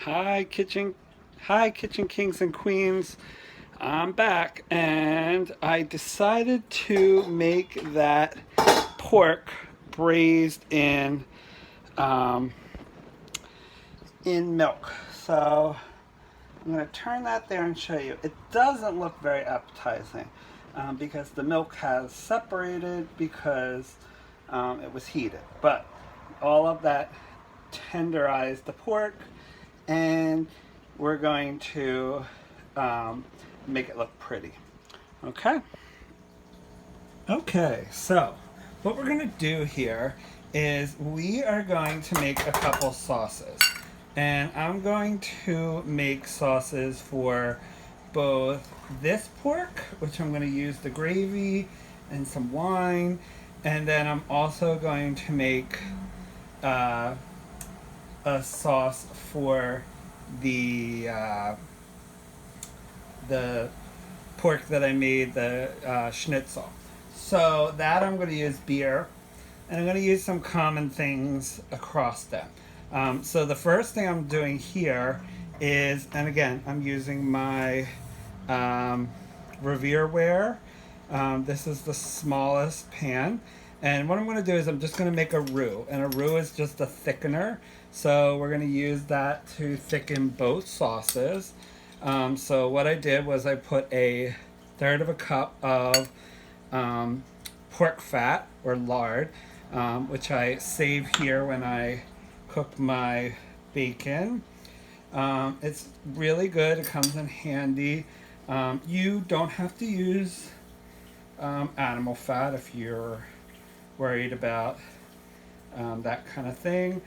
Hi kitchen kings and queens. I'm back and I decided to make that pork braised um, in milk. So I'm going to turn that there and show you. It doesn't look very appetizing because the milk has separated because it was heated. But all of that tenderized the pork, and we're going to make it look pretty. Okay? Okay, so what we're going to do here is we are going to make a couple sauces. And I'm going to make sauces for both this pork, which I'm going to use the gravy and some wine, and then I'm also going to make uh, a sauce for the uh, the pork that I made, the schnitzel. So that I'm going to use beer, and I'm going to use some common things across them. So the first thing I'm doing here is, and again, I'm using my Revere Ware. This is the smallest pan. And what I'm going to do is I'm just going to make a roux. And a roux is just a thickener. So we're going to use that to thicken both sauces. So what I did was I put a third of a cup of pork fat or lard, which I save here when I cook my bacon. It's really good. It comes in handy. You don't have to use animal fat if you're worried about that kind of thing.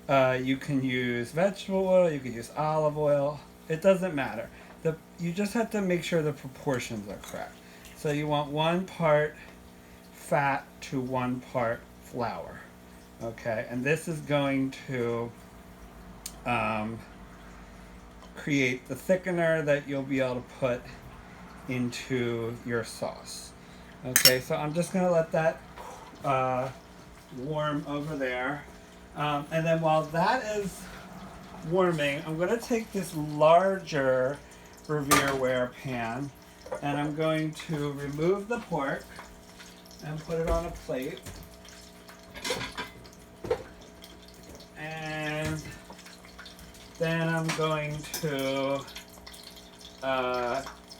You can use vegetable oil, you can use olive oil. It doesn't matter. You just have to make sure the proportions are correct. So you want 1 part fat to 1 part flour. Okay, and this is going to create the thickener that you'll be able to put into your sauce. Okay, so I'm just going to let that warm over there. And then while that is warming, I'm going to take this larger Revere Ware pan and I'm going to remove the pork and put it on a plate. And then I'm going to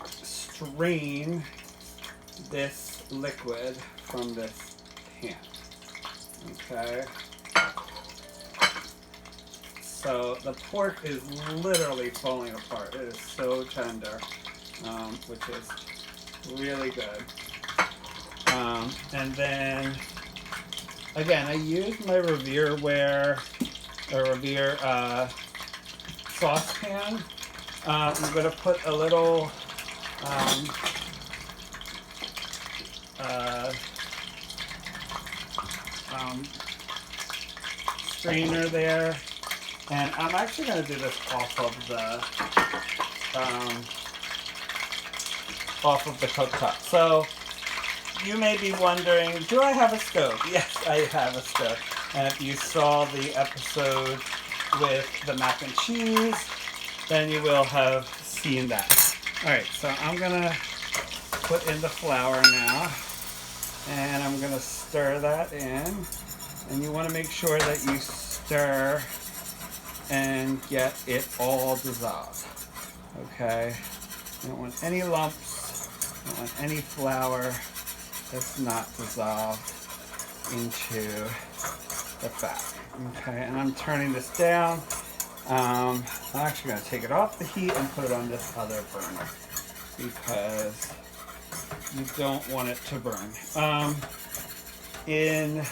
strain this liquid from this pan. Okay. So the pork is literally falling apart. It is so tender, which is really good. And then, again, I used my Revere Ware or Revere saucepan. I'm going to put a little strainer there. And I'm actually going to do this off of the cooktop. So you may be wondering, do I have a stove? Yes, I have a stove. And if you saw the episode with the mac and cheese, then you will have seen that. All right, so I'm going to put in the flour now. And I'm going to stir that in. And you want to make sure that you stir and get it all dissolved. Okay? You don't want any lumps. You don't want any flour that's not dissolved into the fat. Okay, and I'm turning this down. I'm actually going to take it off the heat and put it on this other burner because you don't want it to burn. In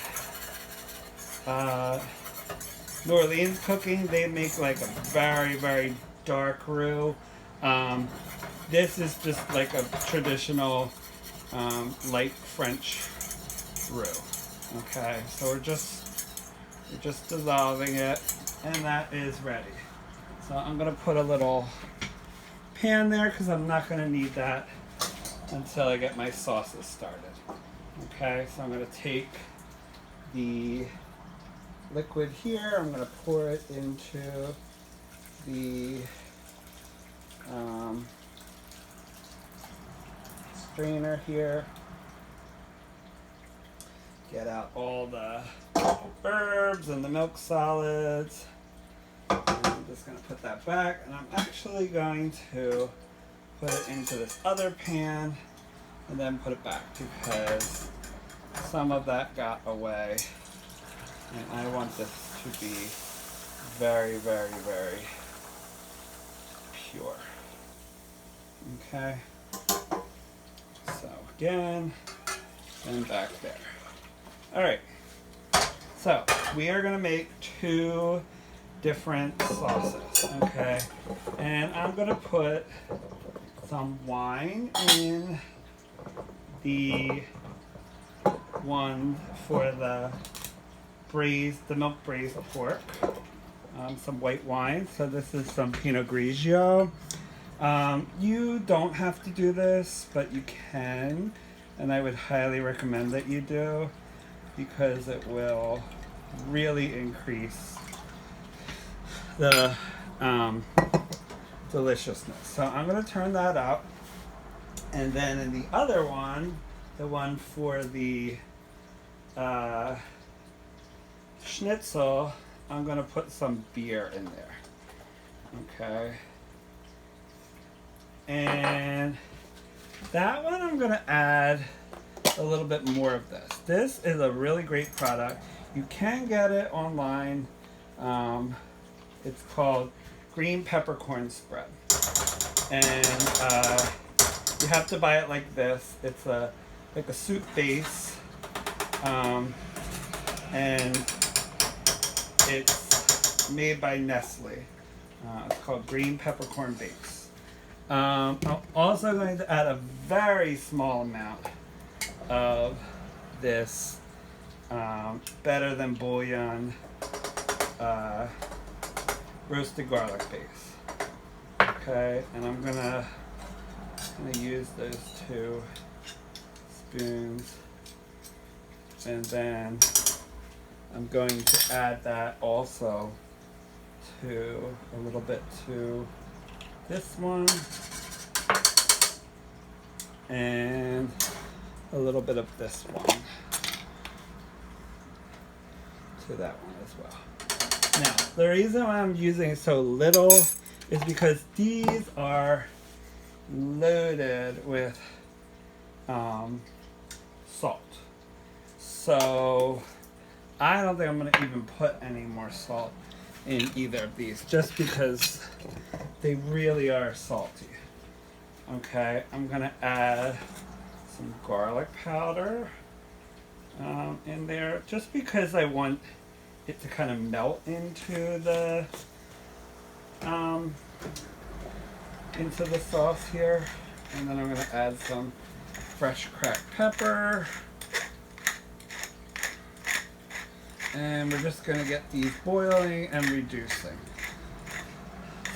New Orleans cooking, they make like a very, very dark roux. This is just like a traditional light French roux. Okay, so we're just dissolving it, and that is ready. So I'm gonna put a little pan there because I'm not gonna need that until I get my sauces started. Okay, so I'm gonna take the liquid here. I'm going to pour it into the strainer here. Get out all the herbs and the milk solids. And I'm just going to put that back, and I'm actually going to put it into this other pan and then put it back because some of that got away, and I want this to be very, very, very pure. Okay, so again, and back there. All right, so we are gonna make 2 different sauces, okay? And I'm gonna put some wine in the one for the milk braised pork. Some white wine. So this is some Pinot Grigio. You don't have to do this, but you can, and I would highly recommend that you do because it will really increase the deliciousness. So I'm going to turn that up, and then in the other one, the one for the schnitzel, I'm going to put some beer in there. Okay. And that one I'm going to add a little bit more of this. This is a really great product. You can get it online. It's called green peppercorn spread. And you have to buy it like this. It's like a soup base. And it's made by Nestle. It's called green peppercorn base. I'm also going to add a very small amount of this better than bouillon roasted garlic base. Okay, and I'm gonna use those 2 spoons, and then I'm going to add that also to a little bit to this one, and a little bit of this one to that one as well. Now, the reason why I'm using so little is because these are loaded with salt. So I don't think I'm going to even put any more salt in either of these, just because they really are salty. Okay, I'm going to add some garlic powder in there, just because I want it to kind of melt into the sauce here. And then I'm going to add some fresh cracked pepper. And we're just going to get these boiling and reducing.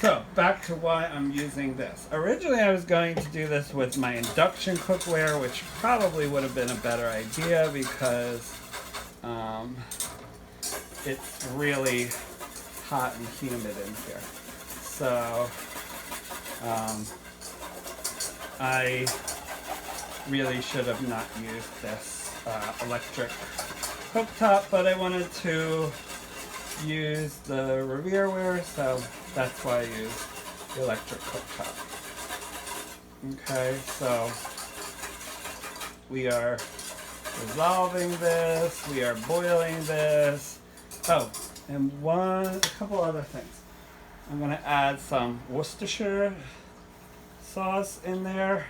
So, back to why I'm using this. Originally, I was going to do this with my induction cookware, which probably would have been a better idea because it's really hot and humid in here. So, I really should have not used this electric cooktop, but I wanted to use the Revere Ware, so that's why I use the electric cooktop. Okay, so we are dissolving this, we are boiling this. Oh, and a couple other things. I'm going to add some Worcestershire sauce in there.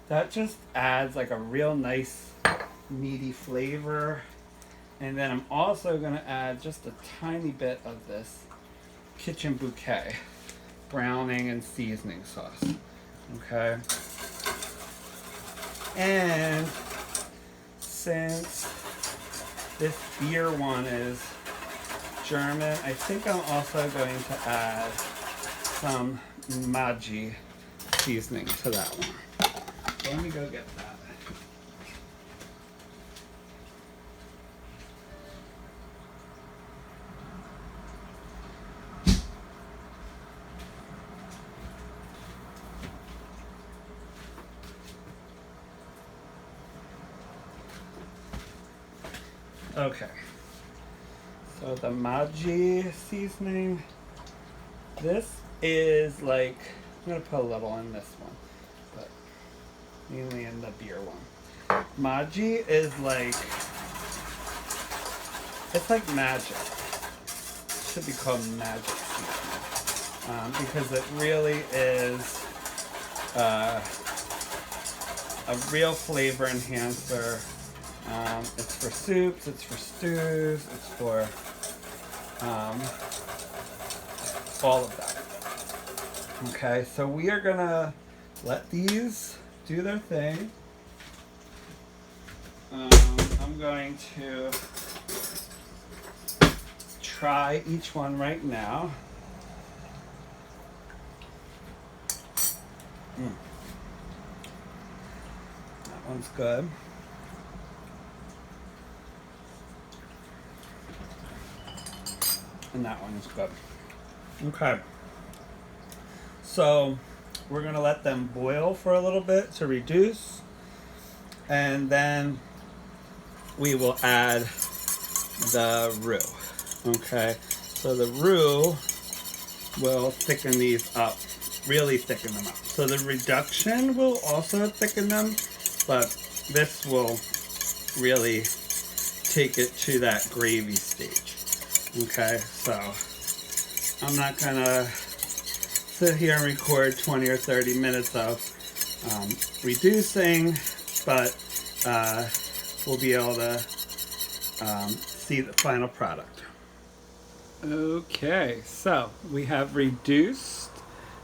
That just adds like a real nice meaty flavor. And then I'm also going to add just a tiny bit of this Kitchen Bouquet browning and seasoning sauce. Okay. And since this beer one is German, I think I'm also going to add some Maggi seasoning to that one. So let me go get that. Okay. So the Maggi seasoning, this is like, I'm going to put a little in this one, but mainly in the beer one. Maggi is like, it's like magic. It should be called magic seasoning. Because it really is a real flavor enhancer. It's for soups, it's for stews, it's for all of that. Okay, so we are gonna let these do their thing. I'm going to try each one right now. That one's good. And that one's good. Okay. So we're gonna let them boil for a little bit to reduce, and then we will add the roux. Okay. So the roux will thicken these up, really thicken them up. So the reduction will also thicken them, but this will really take it to that gravy stage. Okay, so I'm not gonna sit here and record 20 or 30 minutes of reducing, but we'll be able to see the final product. Okay, so we have reduced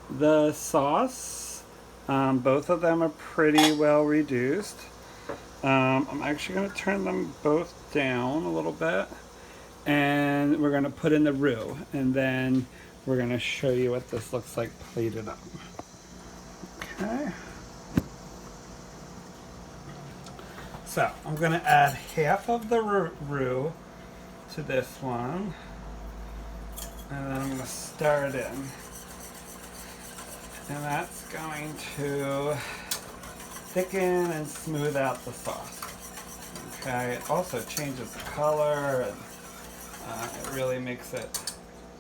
the sauce. Both of them are pretty well reduced. I'm actually going to turn them both down a little bit, and we're going to put in the roux, and then we're going to show you what this looks like plated up. Okay. So I'm going to add half of the roux to this one, and then I'm going to stir it in. And that's going to thicken and smooth out the sauce. Okay, it also changes the color, and it really makes it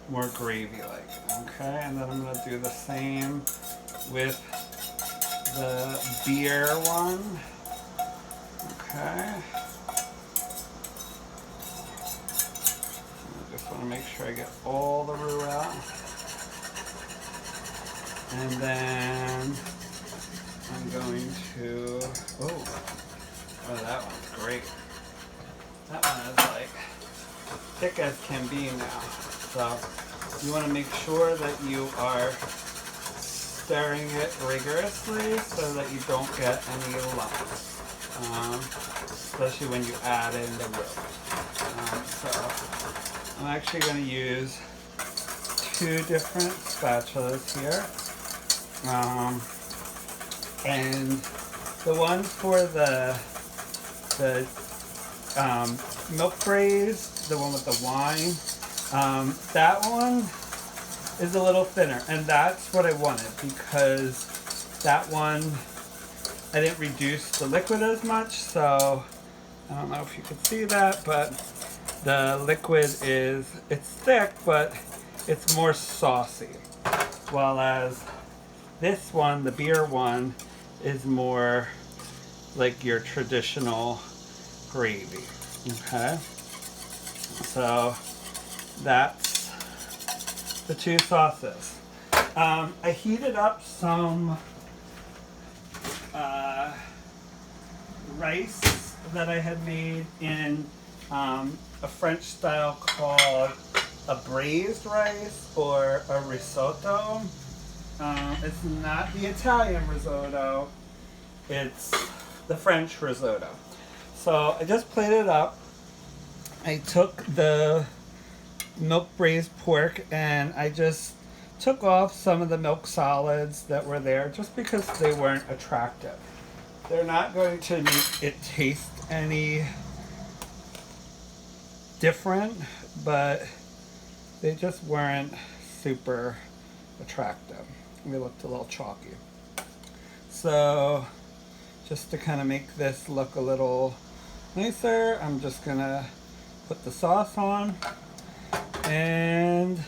more gravy-like. Okay, and then I'm going to do the same with the beer one. Okay. I just want to make sure I get all the roux out. And then I'm going to, oh, that one's great. That one is like thick as can be now. So you want to make sure that you are stirring it rigorously so that you don't get any lumps, especially when you add in the roux. So I'm actually going to use 2 different spatulas here. And the one for the milk braise, the one with the wine, that one is a little thinner, and that's what I wanted because that one I didn't reduce the liquid as much, so I don't know if you could see that, but the liquid it's thick, but it's more saucy, while as this one, the beer one, is more like your traditional gravy. Okay, so that's the 2 sauces. I heated up some rice that I had made in a French style called a braised rice or a risotto. It's not the Italian risotto, it's the French risotto. So I just plated it up. I took the milk braised pork and I just took off some of the milk solids that were there just because they weren't attractive. They're not going to make it taste any different, but they just weren't super attractive. They looked a little chalky. So just to kind of make this look a little nicer, I'm just gonna put the sauce on. And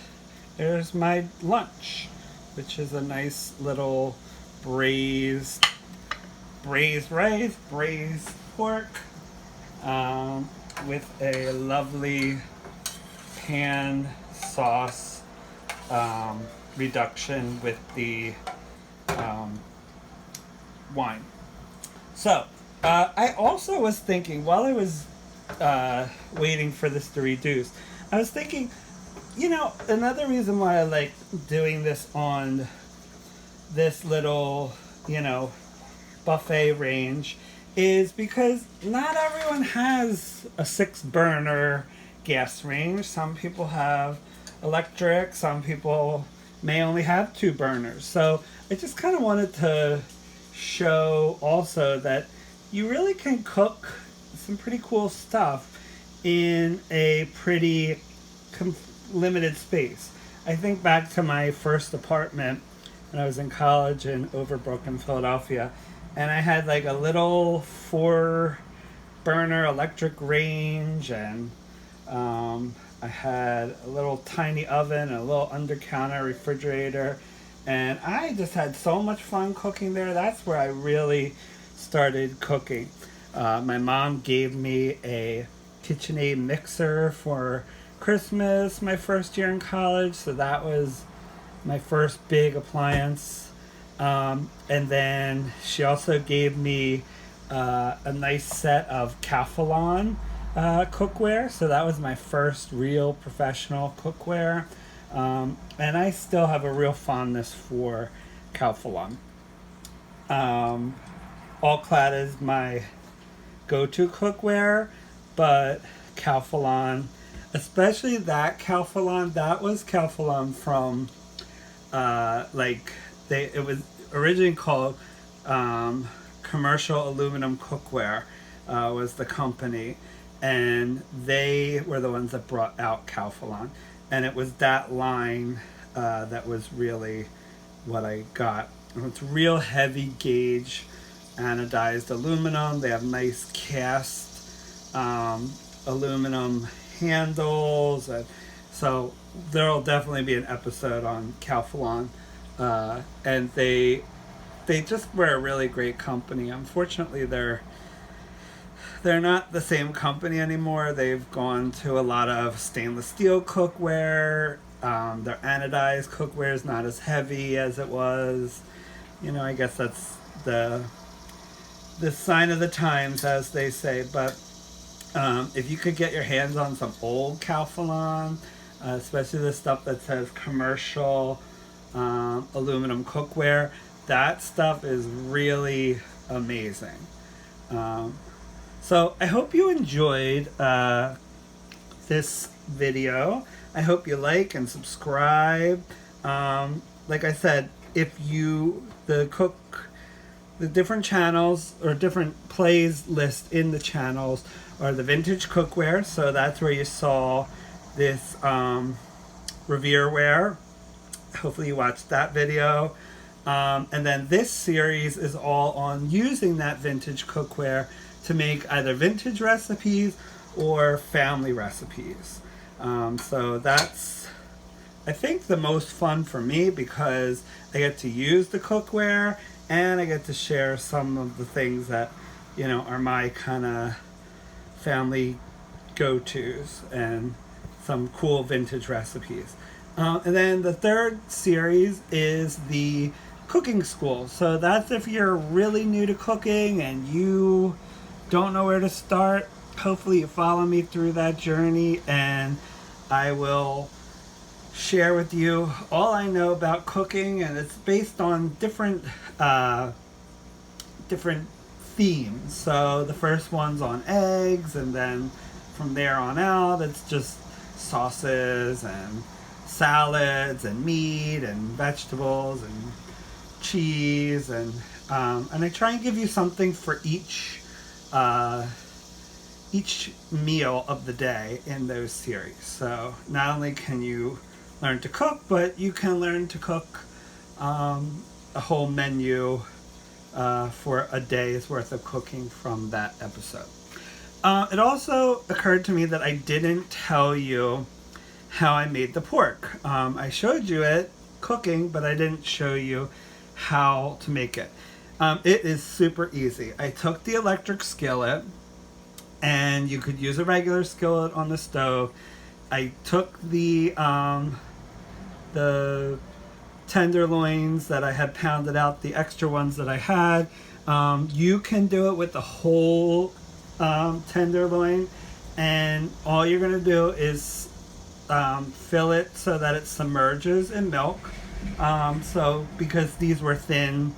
there's my lunch, which is a nice little braised rice, braised pork, with a lovely pan sauce reduction with the wine. So, I also was thinking, while I was waiting for this to reduce, I was thinking, another reason why I like doing this on this little, buffet range is because not everyone has a 6-burner gas range. Some people have electric, some people may only have 2 burners. So I just kind of wanted to show also that you really can cook some pretty cool stuff in a pretty limited space. I think back to my first apartment when I was in college in Overbrook in Philadelphia, and I had like a little 4-burner electric range, and I had a little tiny oven, a little under-counter refrigerator, and I just had so much fun cooking there. That's where I really started cooking. My mom gave me a KitchenAid mixer for Christmas my first year in college, so that was my first big appliance. And then she also gave me a nice set of Calphalon cookware, so that was my first real professional cookware. And I still have a real fondness for Calphalon. All Clad is my go-to cookware, but Calphalon, especially that Calphalon, that was Calphalon from it was originally called Commercial Aluminum Cookware, was the company, and they were the ones that brought out Calphalon, and it was that line that was really what I got. It's real heavy gauge anodized aluminum. They have nice cast aluminum handles, and so there'll definitely be an episode on Calphalon, and they just were a really great company. Unfortunately, they're not the same company anymore. They've gone to a lot of stainless steel cookware. Their anodized cookware is not as heavy as it was. I guess that's the sign of the times, as they say. But if you could get your hands on some old Calphalon, especially the stuff that says commercial aluminum cookware, that stuff is really amazing. So I hope you enjoyed this video. I hope you like and subscribe. Like I said, if the different channels or different plays list in the channels are the vintage cookware, so that's where you saw this Revere Ware. Hopefully you watched that video. And then this series is all on using that vintage cookware to make either vintage recipes or family recipes. So that's, I think, the most fun for me, because I get to use the cookware and I get to share some of the things that, are my kind of family go-tos and some cool vintage recipes. And then the third series is the cooking school. So that's if you're really new to cooking and you don't know where to start. Hopefully you follow me through that journey, and I will share with you all I know about cooking, and it's based on different themes. So the first one's on eggs, and then from there on out it's just sauces and salads and meat and vegetables and cheese, and I try and give you something for each meal of the day in those series. So not only can you learn to cook, but you can learn to cook a whole menu for a day's worth of cooking from that episode. It also occurred to me that I didn't tell you how I made the pork. I showed you it cooking, but I didn't show you how to make it. It is super easy. I took the electric skillet, and you could use a regular skillet on the stove. I took the tenderloins that I had pounded out, the extra ones that I had. You can do it with the whole tenderloin, and all you're going to do is fill it so that it submerges in milk. So because these were thin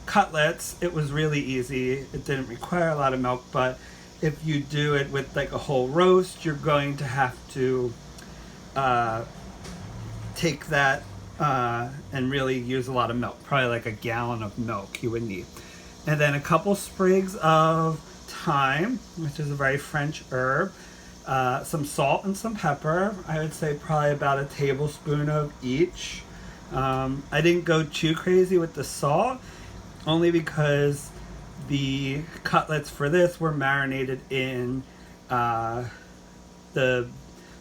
cutlets, it was really easy. It didn't require a lot of milk, but if you do it with like a whole roast, you're going to have to take that and really use a lot of milk. Probably like a gallon of milk you would need. And then a couple sprigs of thyme, which is a very French herb. Some salt and some pepper. I would say probably about a tablespoon of each. I didn't go too crazy with the salt, only because the cutlets for this were marinated in the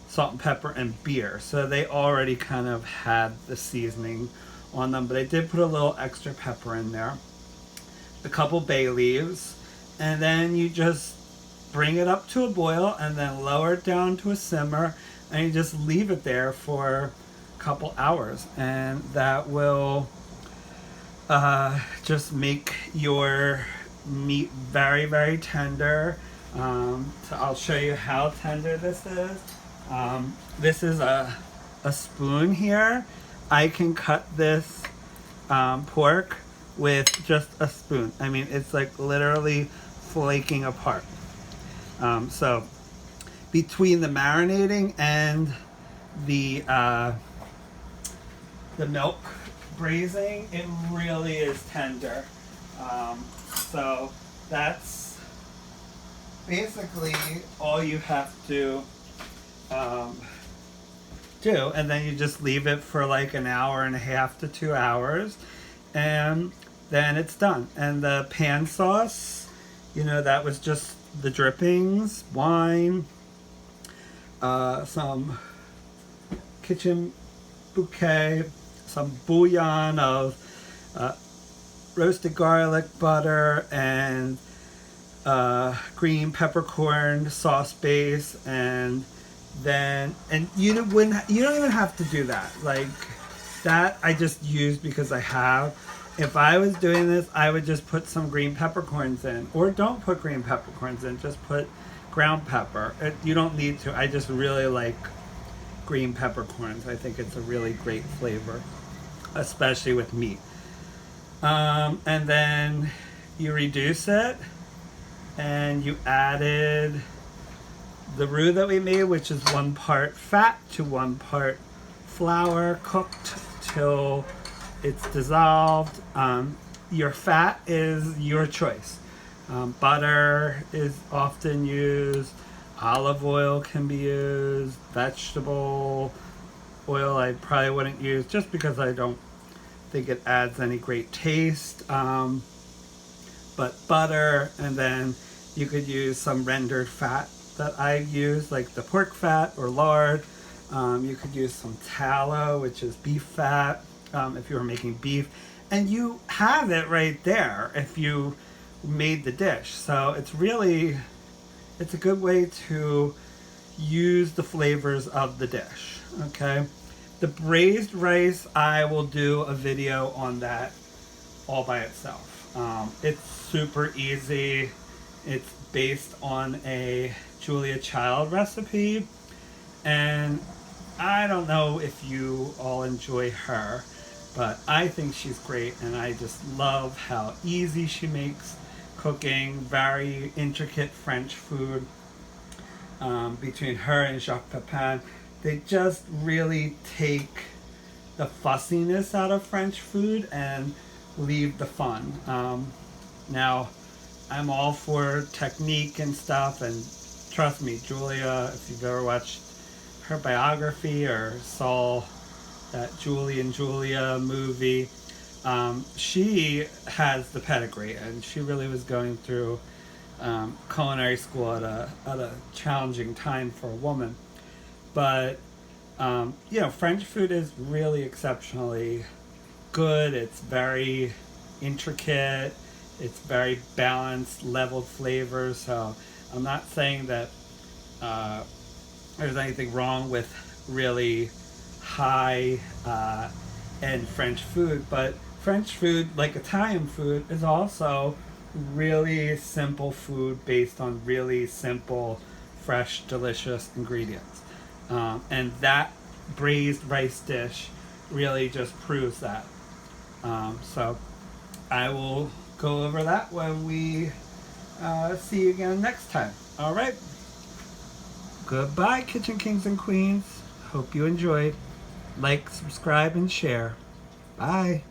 salt and pepper and beer, so they already kind of had the seasoning on them, but I did put a little extra pepper in there, a couple bay leaves, and then you just bring it up to a boil and then lower it down to a simmer, and you just leave it there for a couple hours, and that will just make your meat very, very tender. So I'll show you how tender this is. This is a spoon here. I can cut this pork with just a spoon. I mean, it's like literally flaking apart. So between the marinating and the milk braising, it really is tender. So that's basically all you have to do, and then you just leave it for like an hour and a half to 2 hours, and then it's done. And the pan sauce, that was just the drippings, wine, some kitchen bouquet, some bouillon of roasted garlic, butter, and green peppercorn sauce base, and you don't even have to do that. Like that, I just used because I have. If I was doing this, I would just put some green peppercorns in, or don't put green peppercorns in. Just put ground pepper. You don't need to. I just really like green peppercorns. I think it's a really great flavor, especially with meat. And then you reduce it, and you added the roux that we made, which is 1 part fat to 1 part flour, cooked till it's dissolved. Your fat is your choice. Butter is often used. Olive oil can be used. Vegetable oil I probably wouldn't use, just because I don't think it adds any great taste. But butter, and then you could use some rendered fat that I use, like the pork fat or lard. You could use some tallow, which is beef fat, if you were making beef. And you have it right there if you made the dish. So it's a good way to use the flavors of the dish. Okay. The braised rice, I will do a video on that all by itself. It's super easy. It's based on a Julia Child recipe, and I don't know if you all enjoy her, but I think she's great, and I just love how easy she makes cooking. Very intricate French food. Between her and Jacques Pepin, they just really take the fussiness out of French food and leave the fun. Now, I'm all for technique and stuff, and trust me, Julia, if you've ever watched her biography or saw that Julie and Julia movie, she has the pedigree, and she really was going through culinary school at a challenging time for a woman. But French food is really exceptionally good. It's very intricate. It's very balanced, leveled flavors. So I'm not saying that there's anything wrong with really high end French food, but French food, like Italian food, is also really simple food based on really simple, fresh, delicious ingredients. And that braised rice dish really just proves that. So I will go over that when we see you again next time. All right. Goodbye, Kitchen Kings and Queens. Hope you enjoyed. Like, subscribe, and share. Bye.